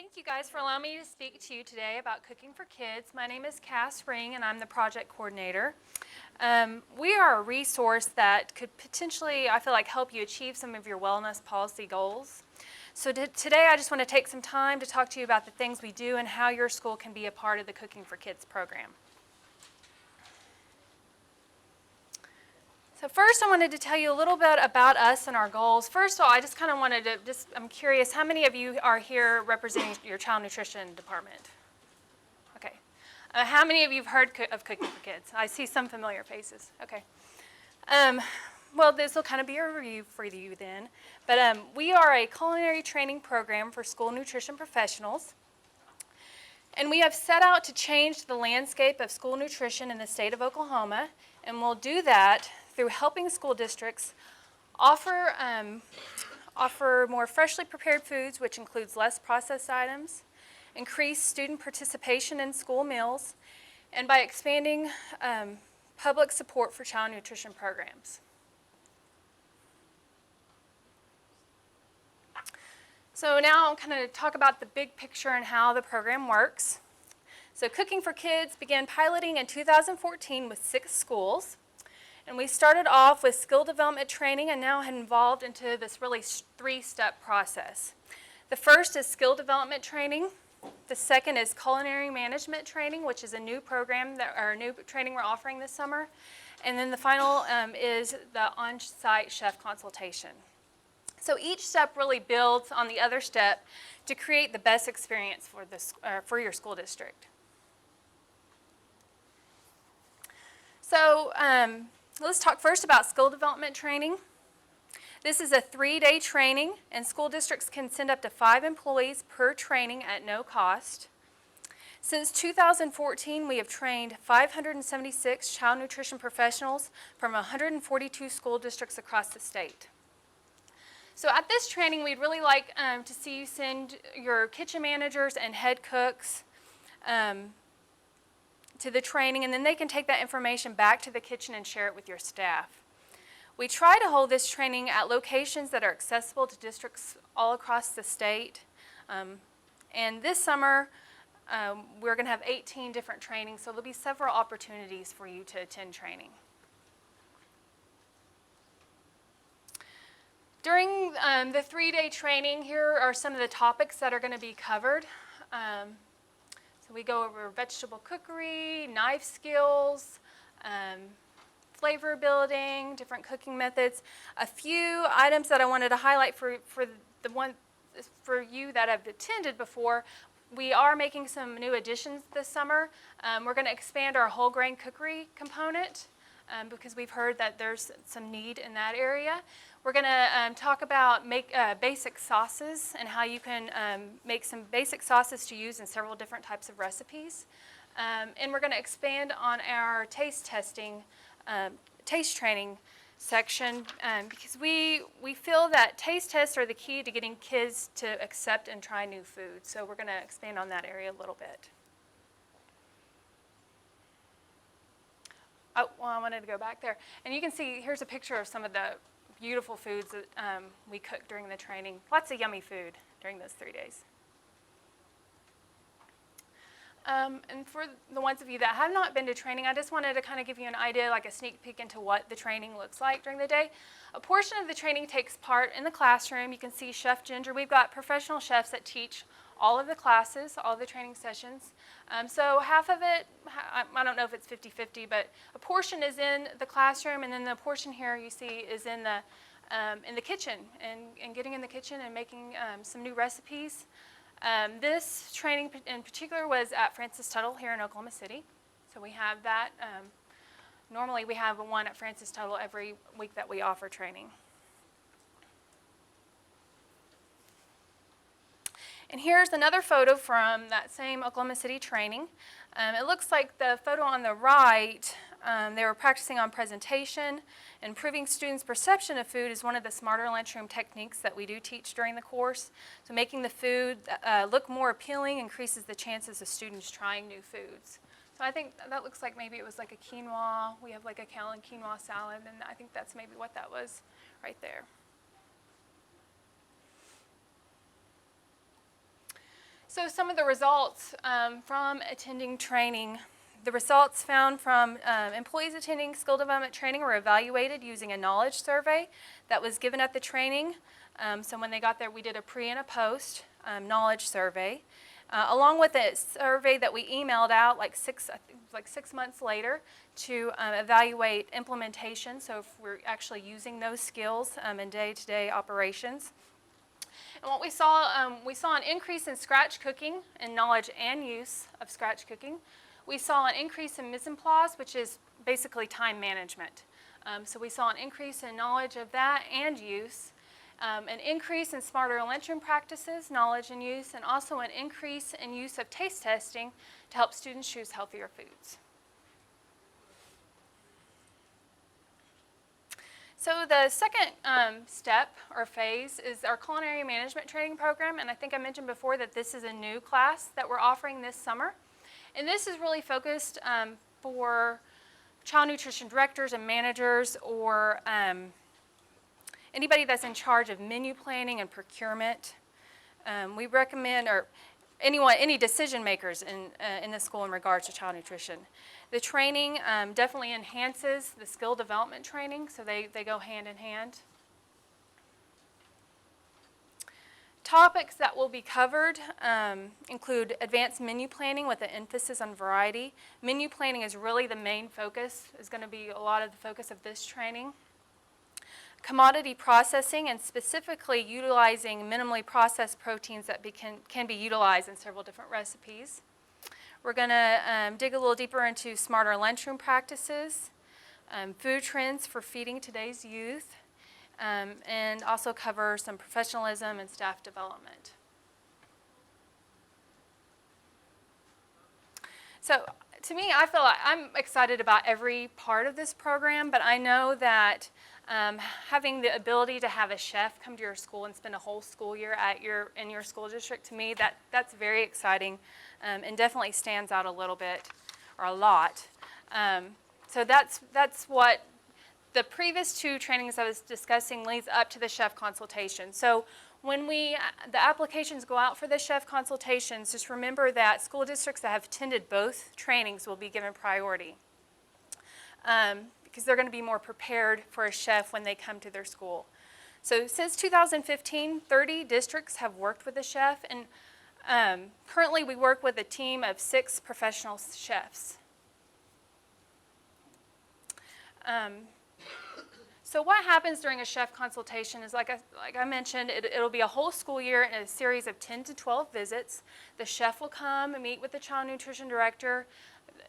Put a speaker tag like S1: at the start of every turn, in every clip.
S1: Thank you guys for allowing me to speak to you today about Cooking for Kids. My name is Cass Ring and I'm the project coordinator. We are a resource that could potentially, I feel like, help you achieve some of your wellness policy goals. So today I just want to take some time to talk to you about the things we do and how your school can be a part of the Cooking for Kids program. So first I wanted to tell you a little bit about us and our goals. First of all, I just kind of wanted to, I'm curious, how many of you are here representing your child nutrition department? Okay. How many of you have heard of Cooking for Kids? I see some familiar faces. Okay. Well, this will kind of be a review for you then. But we are a culinary training program for school nutrition professionals. And we have set out to change the landscape of school nutrition in the state of Oklahoma. And we'll do that through helping school districts offer more freshly prepared foods, which includes less processed items, increase student participation in school meals, and by expanding public support for child nutrition programs. So now I'll kind of talk about the big picture and how the program works. So Cooking for Kids began piloting in 2014 with 6 schools. And we started off with skill development training and now have evolved into this really 3-step process. The first is skill development training. The second is culinary management training, which is a new program, or new training we're offering this summer. And then the final is the on-site chef consultation. So each step really builds on the other step to create the best experience for your school district. So let's talk first about skill development training. This is a 3-day training, and school districts can send up to 5 employees per training at no cost. Since 2014, we have trained 576 child nutrition professionals from 142 school districts across the state. So at this training, we'd really like to see you send your kitchen managers and head cooks to the training, and then they can take that information back to the kitchen and share it with your staff. We try to hold this training at locations that are accessible to districts all across the state. And this summer, we're going to have 18 different trainings, so there'll be several opportunities for you to attend training. During the 3-day training, here are some of the topics that are going to be covered. So we go over vegetable cookery, knife skills, flavor building, different cooking methods. A few items that I wanted to highlight for you that have attended before. We are making some new additions this summer. We're going to expand our whole grain cookery component because we've heard that there's some need in that area. We're going to talk about basic sauces and how you can make some basic sauces to use in several different types of recipes. And we're going to expand on our taste testing, taste training section because we feel that taste tests are the key to getting kids to accept and try new food. So we're going to expand on that area a little bit. Oh, well, I wanted to go back there. And you can see, here's a picture of some of the beautiful foods that we cooked during the training. Lots of yummy food during those 3 days. And for the ones of you that have not been to training, I just wanted to kind of give you an idea, like a sneak peek into what the training looks like during the day. A portion of the training takes part in the classroom. You can see Chef Ginger. We've got professional chefs that teach all of the classes, all the training sessions. So half of it, I don't know if it's 50-50, but a portion is in the classroom, and then the portion here you see is in the kitchen, and getting in the kitchen and making some new recipes. This training in particular was at Francis Tuttle here in Oklahoma City. So we have that. Normally we have one at Francis Tuttle every week that we offer training. And here's another photo from that same Oklahoma City training. It looks like the photo on the right, they were practicing on presentation. Improving students' perception of food is one of the smarter lunchroom techniques that we do teach during the course. So making the food look more appealing increases the chances of students trying new foods. So I think that looks like maybe it was like a quinoa. We have like a kale and quinoa salad, and I think that's maybe what that was right there. So some of the results from attending training. The results found from employees attending skill development training were evaluated using a knowledge survey that was given at the training. So when they got there, we did a pre and a post knowledge survey, along with a survey that we emailed out like 6 months later to evaluate implementation. So if we're actually using those skills in day-to-day operations. And what we saw an increase in scratch cooking and knowledge and use of scratch cooking. We saw an increase in mise en place, which is basically time management. So we saw an increase in knowledge of that and use, an increase in smarter lunchroom practices, knowledge and use, and also an increase in use of taste testing to help students choose healthier foods. So the second step or phase is our culinary management training program, and I think I mentioned before that this is a new class that we're offering this summer. And this is really focused for child nutrition directors and managers, or anybody that's in charge of menu planning and procurement. We recommend, or any decision makers in the school in regards to child nutrition. The training definitely enhances the skill development training, so they go hand in hand. Topics that will be covered include advanced menu planning with an emphasis on variety. Menu planning is really the main focus, is going to be a lot of the focus of this training. Commodity processing, and specifically utilizing minimally processed proteins that can be utilized in several different recipes. We're going to dig a little deeper into smarter lunchroom practices, food trends for feeding today's youth, and also cover some professionalism and staff development. So to me, I feel like I'm excited about every part of this program, but I know that having the ability to have a chef come to your school and spend a whole school year in your school district, to me, that's very exciting, and definitely stands out a little bit, or a lot. So that's what the previous two trainings I was discussing leads up to the chef consultation. So when the applications go out for the chef consultations, just remember that school districts that have attended both trainings will be given priority, because they're going to be more prepared for a chef when they come to their school. So since 2015, 30 districts have worked with a chef, and currently we work with a team of 6 professional chefs. So what happens during a chef consultation is, like I mentioned, it'll be a whole school year and a series of 10 to 12 visits. The chef will come and meet with the child nutrition director,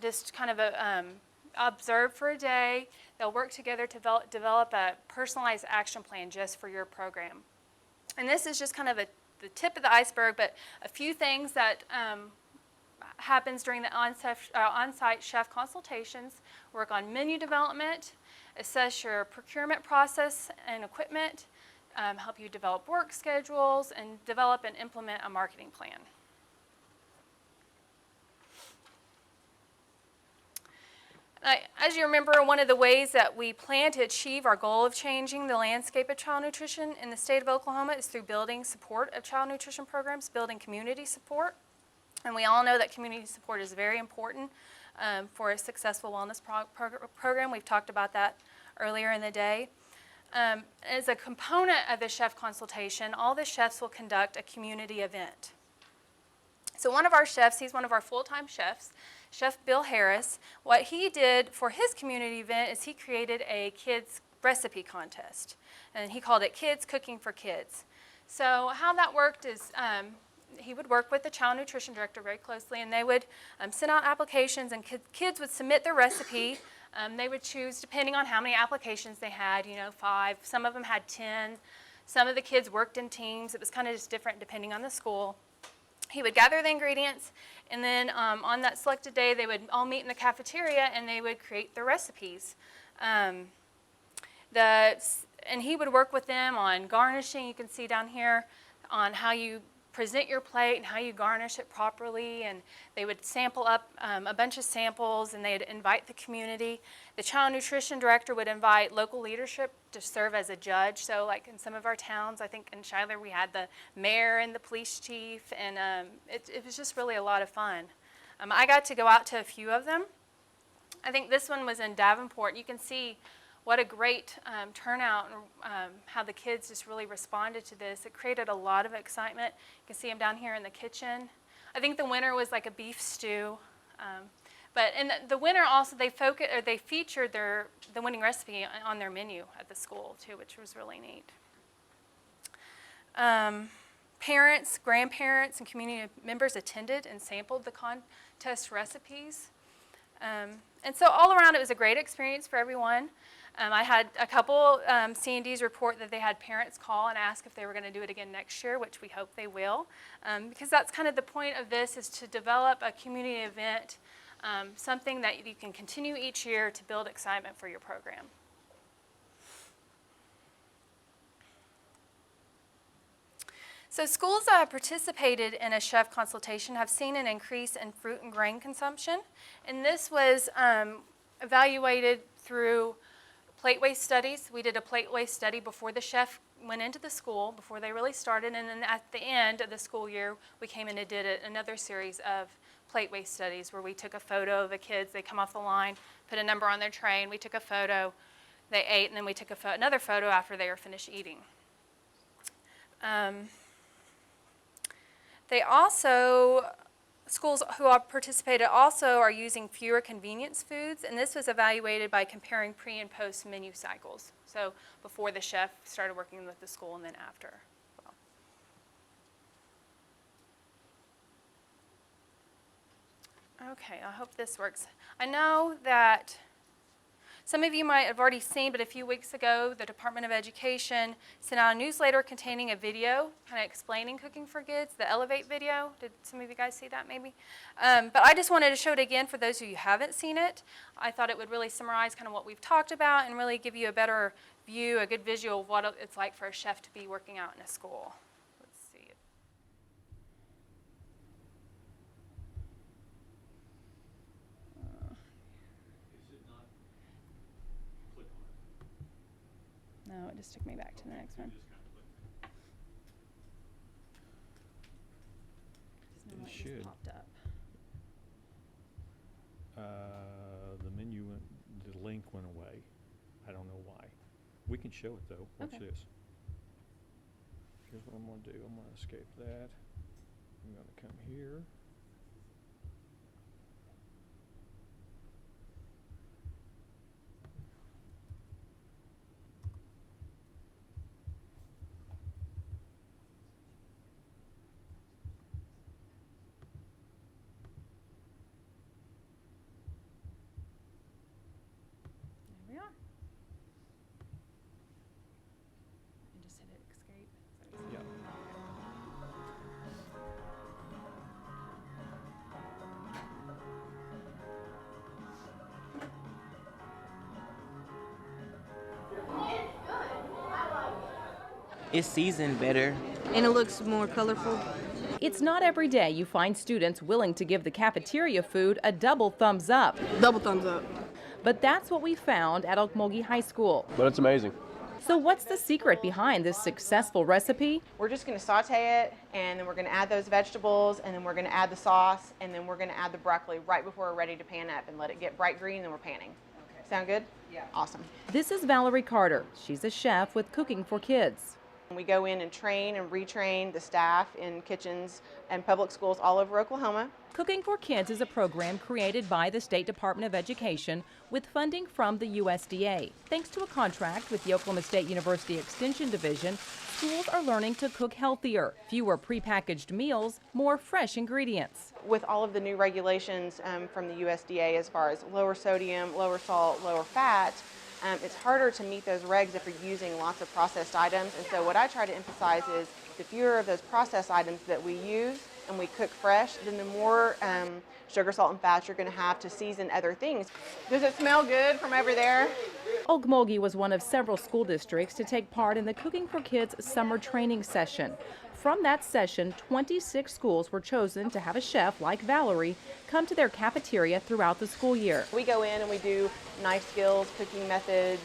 S1: just kind of observe for a day. They'll work together to develop a personalized action plan just for your program. And this is just kind of the tip of the iceberg, but a few things that happens during the on-site chef consultations: work on menu development, assess your procurement process and equipment, help you develop work schedules, and develop and implement a marketing plan. As you remember, one of the ways that we plan to achieve our goal of changing the landscape of child nutrition in the state of Oklahoma is through building support of child nutrition programs, building community support. And we all know that community support is very important for a successful wellness program. We've talked about that earlier in the day. As a component of the chef consultation, all the chefs will conduct a community event. So one of our chefs, he's one of our full-time chefs, Chef Bill Harris. What he did for his community event is he created a kids recipe contest, and he called it Kids Cooking for Kids. So how that worked is he would work with the child nutrition director very closely, and they would send out applications, and kids would submit their recipe. They would choose, depending on how many applications they had, 5. Some of them had 10. Some of the kids worked in teams. It was kind of just different depending on the school. He would gather the ingredients, and then on that selected day, they would all meet in the cafeteria, and they would create their recipes. And he would work with them on garnishing. You can see down here on how you present your plate and how you garnish it properly, and they would sample up a bunch of samples, and they'd invite the community. The child nutrition director would invite local leadership to serve as a judge. So like in some of our towns, I think in Schuyler we had the mayor and the police chief, and it was just really a lot of fun. I got to go out to a few of them. I think this one was in Davenport. You can see what a great turnout, and how the kids just really responded to this. It created a lot of excitement. You can see them down here in the kitchen. I think the winner was like a beef stew. But in the winner also, they featured the winning recipe on their menu at the school too, which was really neat. Parents, grandparents, and community members attended and sampled the contest recipes. And so all around, it was a great experience for everyone. I had a couple C&Ds report that they had parents call and ask if they were going to do it again next year, which we hope they will, because that's kind of the point of this, is to develop a community event, something that you can continue each year to build excitement for your program. So schools that have participated in a chef consultation have seen an increase in fruit and grain consumption, and this was evaluated through plate waste studies. We did a plate waste study before the chef went into the school, before they really started, and then at the end of the school year, we came in and did another series of plate waste studies where we took a photo of the kids. They come off the line, put a number on their tray, and we took a photo. They ate, and then we took another photo after they were finished eating. They also, schools who have participated also are using fewer convenience foods, and this was evaluated by comparing pre and post menu cycles. So before the chef started working with the school and then after. Okay, I hope this works. I know that some of you might have already seen, but a few weeks ago, the Department of Education sent out a newsletter containing a video kind of explaining cooking for kids, the Elevate video. Did some of you guys see that maybe? But I just wanted to show it again for those of you who haven't seen it. I thought it would really summarize kind of what we've talked about and really give you a better view, a good visual of what it's like for a chef to be working out in a school. Let's see. No, it just took me back to the next one.
S2: It should.
S1: Popped up.
S2: The menu went, the link went away. I don't know why. We can show it though. Watch
S1: Okay.
S2: this. Here's what I'm gonna do. I'm gonna escape that. I'm gonna come here.
S1: There we are. And just hit escape.
S2: Yeah.
S3: It's seasoned better.
S4: And it looks more colorful.
S5: It's not every day you find students willing to give the cafeteria food a double thumbs up.
S4: Double thumbs up.
S5: But that's what we found at Okmulgee High School.
S6: But it's amazing.
S5: So what's the secret behind this successful recipe?
S7: We're just going to saute it, and then we're going to add those vegetables, and then we're going to add the sauce, and then we're going to add the broccoli right before we're ready to pan up and let it get bright green, and then we're panning. Okay. Sound good? Yeah. Awesome.
S5: This is Valerie Carter. She's a chef with Cooking for Kids.
S7: We go in and train and retrain the staff in kitchens and public schools all over Oklahoma.
S5: Cooking for Kids is a program created by the State Department of Education with funding from the USDA. Thanks to a contract with the Oklahoma State University Extension Division, schools are learning to cook healthier, fewer prepackaged meals, more fresh ingredients.
S7: With all of the new regulations from the USDA as far as lower sodium, lower salt, lower fat, it's harder to meet those regs if you're using lots of processed items. And so what I try to emphasize is the fewer of those processed items that we use and we cook fresh, then the more sugar, salt, and fat you're going to have to season other things. Does it smell good from over there?
S5: Okmulgee was one of several school districts to take part in the Cooking for Kids summer training session. From that session, 26 schools were chosen to have a chef like Valerie come to their cafeteria throughout the school year.
S7: We go in and we do knife skills, cooking methods,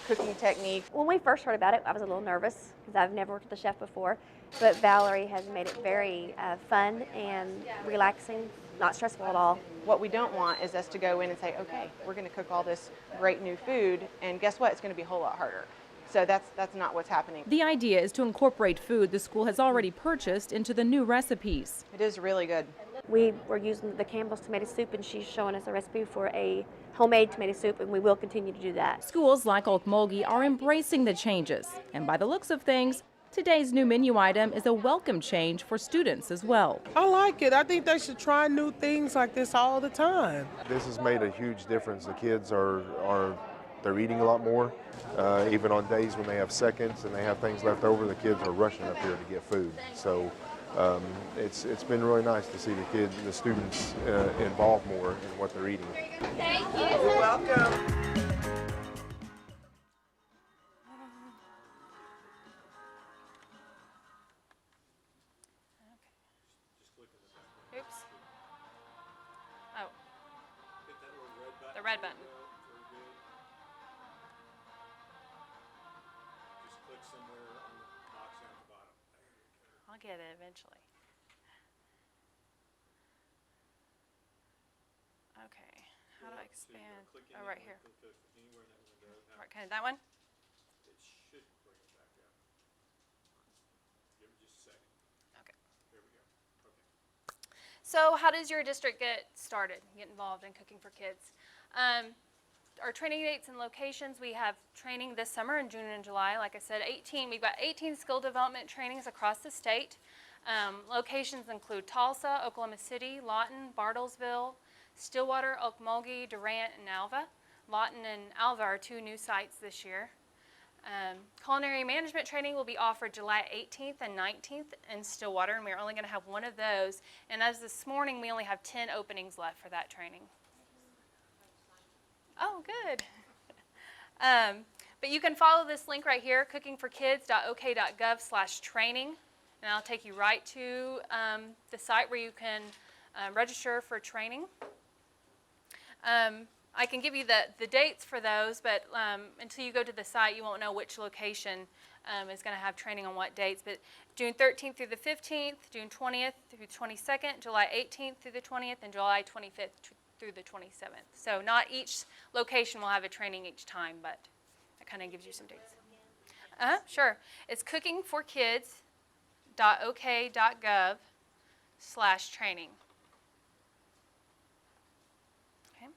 S7: cooking technique.
S3: When we first heard about it, I was a little nervous because I've never worked with a chef before. But Valerie has made it very fun and relaxing, not stressful at all.
S7: What we don't want is us to go in and say, okay, we're going to cook all this great new food, and guess what? It's going to be a whole lot harder. So that's not what's happening.
S5: The idea is to incorporate food the school has already purchased into the new recipes.
S7: It is really good.
S3: We were using the Campbell's tomato soup, and she's showing us a recipe for a homemade tomato soup, and we will continue to do that.
S5: Schools like Okmulgee are embracing the changes, and by the looks of things, today's new menu item is a welcome change for students as well.
S6: I like it. I think they should try new things like this all the time.
S8: This has made a huge difference. The kids they're eating a lot more. Even on days when they have seconds and they have things left over, the kids are rushing up here to get food. So it's been really nice to see the students involved more in what they're eating.
S1: Thank you.
S6: You're welcome.
S1: Oops. Oh. The red button. I'll get it eventually. Okay. How do I expand? Oh, right here. Right, kind of that one? Okay. So how does your district get started, get involved in cooking for kids? Our training dates and locations, we have training this summer in June and July. Like I said, we've got 18 skill development trainings across the state. Locations include Tulsa, Oklahoma City, Lawton, Bartlesville, Stillwater, Okmulgee, Durant, and Alva. Lawton and Alva are 2 new sites this year. Culinary management training will be offered July 18th and 19th in Stillwater, and we're only going to have one of those. And as this morning, we only have 10 openings left for that training. Oh, good. But you can follow this link right here, cookingforkids.ok.gov/training, and I'll take you right to the site where you can register for training. I can give you the dates for those, but until you go to the site, you won't know which location is going to have training on what dates. But June 13th through the 15th, June 20th through the 22nd, July 18th through the 20th, and July 25th through the 27th. So not each location will have a training each time, but that kind of gives you some dates. Sure. It's cookingforkids.ok.gov/training. Okay.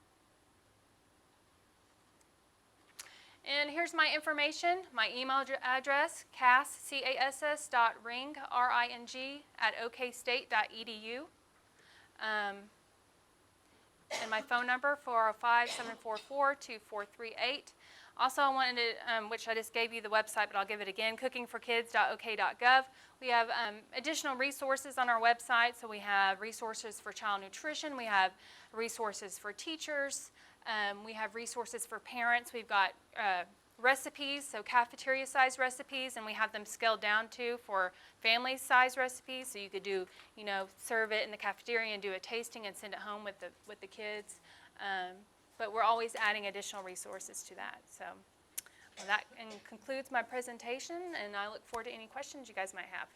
S1: And here's my information, my email address, cass@okstate.edu. And my phone number, 405-744-2438. Also, I wanted to, which I just gave you the website, but I'll give it again, cookingforkids.ok.gov. We have additional resources on our website. So we have resources for child nutrition. We have resources for teachers. We have resources for parents. We've got recipes, so cafeteria-sized recipes, and we have them scaled down to for family-sized recipes. So you could do, serve it in the cafeteria and do a tasting and send it home with the kids. But we're always adding additional resources to that. So that concludes my presentation, and I look forward to any questions you guys might have.